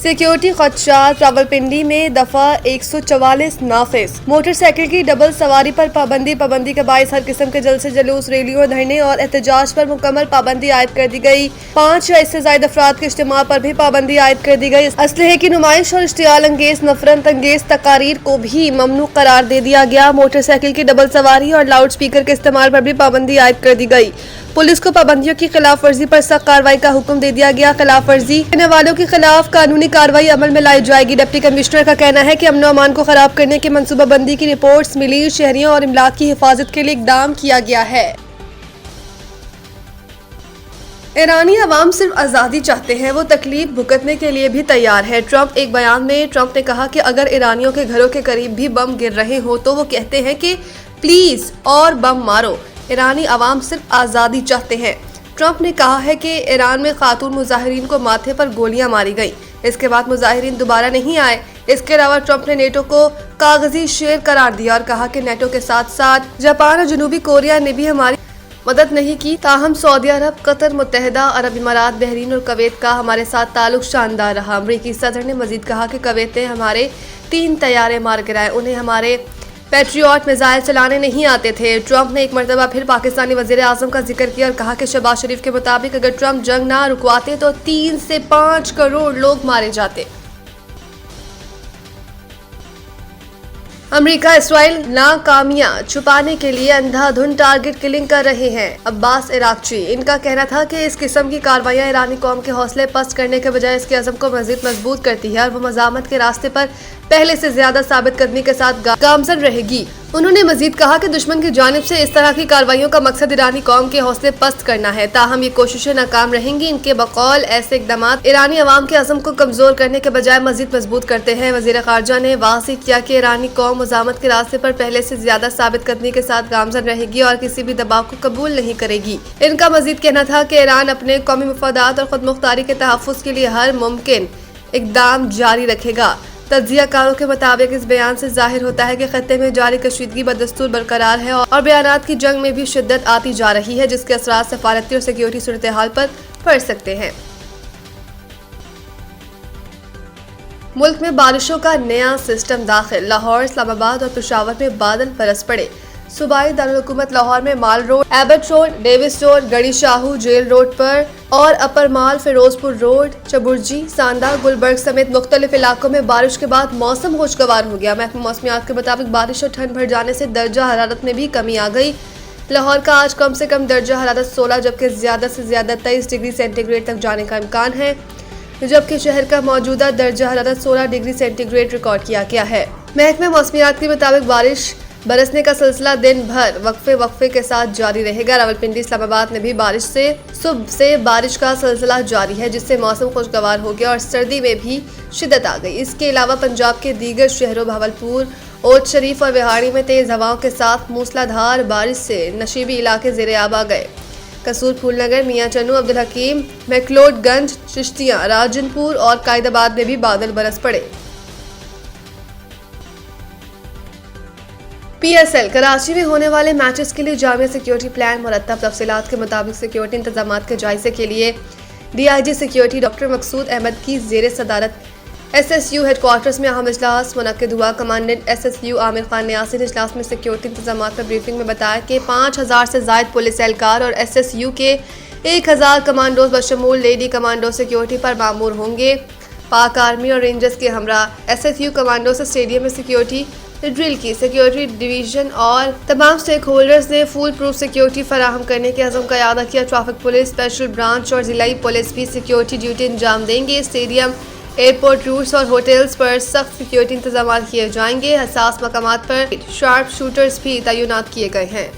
Security खदशात। Rawalpindi में दफा 144 नाफिज। मोटरसाइकिल की डबल सवारी पर पाबंदी के बायस हर किस्म के जलसे जुलूस, रैलियों, धरने और एहतजाज पर मुकम्मल पाबंदी आयद कर दी गई। 5 या इससे ज्यादा अफराद के इज्तिमा पर भी पाबंदी आयद कर दी गई। असलहे की नुमाइश और इश्तियाल अंगेज नफरत अंगेज तकारीर को भी ममनू करार दे दिया गया। मोटरसाइकिल की डबल सवारी और लाउड स्पीकर के इस्तेमाल पर भी पाबंदी आयद कर दी गई। पुलिस को पाबंदियों की खिलाफ वर्जी पर सख्त कार्रवाई का हुक्म दे दिया गया। खिलाफ वर्जी करने वालों के खिलाफ कानूनी कार्रवाई अमल में लाई जाएगी। डिप्टी कमिश्नर का कहना है कि अमन अमान को खराब करने की मनसूबाबंदी की रिपोर्ट्स मिली। शहरियों और इमलाक की हिफाजत के लिए इकदाम किया गया है। ईरानी अवाम सिर्फ आज़ादी चाहते हैं, वो तकलीफ भुगतने के लिए भी तैयार है। ट्रंप एक बयान में ट्रंप ने कहा कि अगर ईरानियों के घरों के करीब भी बम गिर रहे हो तो वो कहते हैं कि प्लीज और बम मारो। ईरानी अवाम सिर्फ आज़ादी चाहते हैं। ट्रंप ने कहा है कि ईरान में खातून मुजाहिरीन को माथे पर गोलियां मारी गई। इसके बाद मुजाहिरीन दोबारा नहीं आए। इसके अलावा ट्रंप ने नेटो को कागजी शेर करार दिया और कहा कि नेटो के साथ साथ जापान और जनूबी कोरिया ने भी हमारी मदद नहीं की। ताहम सऊदी अरब, कतर, मुत्तहिदा अरब इमारात, बहरीन और कुवैत का हमारे साथ ताल्लुक शानदार रहा। अमरीकी सदर ने मजीद कहा कि कुवैत ने हमारे 3 तैयारे मार गिराए, उन्हें हमारे पैट्रियट मिसाइल चलाने नहीं आते थे। ट्रंप ने एक मरतबा फिर पाकिस्तानी वजीर आजम का जिक्र किया और कहा कि शहबाज शरीफ के मुताबिक अगर ट्रंप जंग ना रुकवाते तो 3 से 5 करोड़ लोग मारे जाते। अमेरिका इसराइल नाकामियां छुपाने के लिए अंधाधुंध टारगेट किलिंग कर रहे हैं। अब्बास इराकची इनका कहना था कि इस किस्म की कार्रवाइयां ईरानी कौम के हौसले पस्त करने के बजाय इसके अज़म को मजीद मजबूत करती है और वो मज़ामत के रास्ते पर पहले से ज्यादा साबित करने के साथ गामजन रहेगी। उन्होंने मजीद कहा कि दुश्मन की जानिब से इस तरह की कार्रवाइयों का मकसद ईरानी कौम के हौसले पस्त करना है। ताहम ये कोशिशें नाकाम रहेंगी। इनके बकौल ऐसे इकदाम ईरानी अवाम के अज़म को कमजोर करने के बजाय मजीद मजबूत करते हैं। वजीर खारजा ने वाज़ेह किया कि ईरानी कौम मज़ामत के रास्ते पर पहले से ज्यादा साबित करने के साथ गामजन रहेगी और किसी भी दबाव को कबूल नहीं करेगी। इनका मजीद कहना था कि ईरान अपने कौमी मफादात और खुद मुख्तारी के तहफ़्फ़ुज़ के लिए हर मुमकिन इकदाम जारी रखेगा। तज्ज़ियाकारों के मुताबिक इस बयान से जाहिर होता है कि खत्ते में जारी कशीदगी बदस्तूर बरकरार है और बयानात की जंग में भी शिद्दत आती जा रही है, जिसके असरात सफारती और सिक्योरिटी सूरत हाल पर पड़ सकते हैं। मुल्क में बारिशों का नया सिस्टम दाखिल। लाहौर, इस्लामाबाद और पेशावर में बादल बरस पड़े। सूबाई दारुल-हुकूमत लाहौर में Mall Road, Abbott Road, Davis Road, Garhi Shahu, Jail Road पर और Upper Mall, Ferozepur Road, Chauburji, Sanda, Gulberg समेत मुख्तलिफ इलाकों में बारिश के बाद मौसम खुशगवार हो गया। महकमा मौसमियात के मुताबिक बारिश और ठंड बढ़ जाने से दर्जा हरारत में भी कमी आ गई। लाहौर का आज कम से कम दर्जा हरारत 16 जबकि ज्यादा से ज्यादा 23 डिग्री सेंटीग्रेड तक जाने का इम्कान है, जबकि शहर का मौजूदा दर्जा हरारत 16 डिग्री सेंटीग्रेड रिकॉर्ड किया गया है। महकमा मौसमियात के मुताबिक बारिश बरसने का सिलसिला दिन भर वक्फे के साथ जारी रहेगा। रावलपिंडी, इस्लामाबाद में भी बारिश से सुबह से बारिश का सिलसिला जारी है, जिससे मौसम खुशगवार हो गया और सर्दी में भी शिद्दत आ गई। इसके अलावा पंजाब के दीगर शहरों भावलपुर, ओट शरीफ और बिहाड़ी में तेज हवाओं के साथ मूसलाधार बारिश से नशीबी इलाके ज़ेरे आब आ गए। कसूर, फूलनगर, मियाँ चन्नू, अब्दुल हकीम, मैक्लोडगंज, चिश्तियाँ, राजनपुर और कायदाबाद में भी बादल बरस पड़े। PSL कराची में होने वाले मैचेस के लिए जामिया सिक्योरिटी प्लान मुरतब। तफसीलात के मुताबिक सिक्योरिटी इंतजामात के जायजे के लिए DIG सिक्योरिटी डॉक्टर मकसूद अहमद की ज़ेर सदारत SSU हेडक्वार्टर्स में अहम इजलास मुनक्किद हुआ। कमांडेंट SSU आमिर खान न्यासी ने इजलास में सिक्योरिटी इंतजामात पर ब्रीफिंग में बताया कि 5000 से जायद पुलिस एहलकार और SSU के 1000 कमांडोज बशमूल लेडी कमांडो सिक्योरिटी पर मामूर होंगे। पाक आर्मी और रेंजर्स के हमरा SSU कमांडो से स्टेडियम में सिक्योरिटी ड्रिल की। सिक्योरिटी डिवीजन और तमाम स्टेक होल्डर्स ने फुल प्रूफ सिक्योरिटी फराहम करने के अज़म का इरादा किया। ट्रैफिक पुलिस, स्पेशल ब्रांच और जिलाई पुलिस भी सिक्योरिटी ड्यूटी अंजाम देंगे। स्टेडियम, एयरपोर्ट रूट्स और होटल्स पर सख्त सिक्योरिटी इंतजाम किए जाएंगे। हसास मकामात पर शार्प शूटर्स भी तैनात किए गए हैं।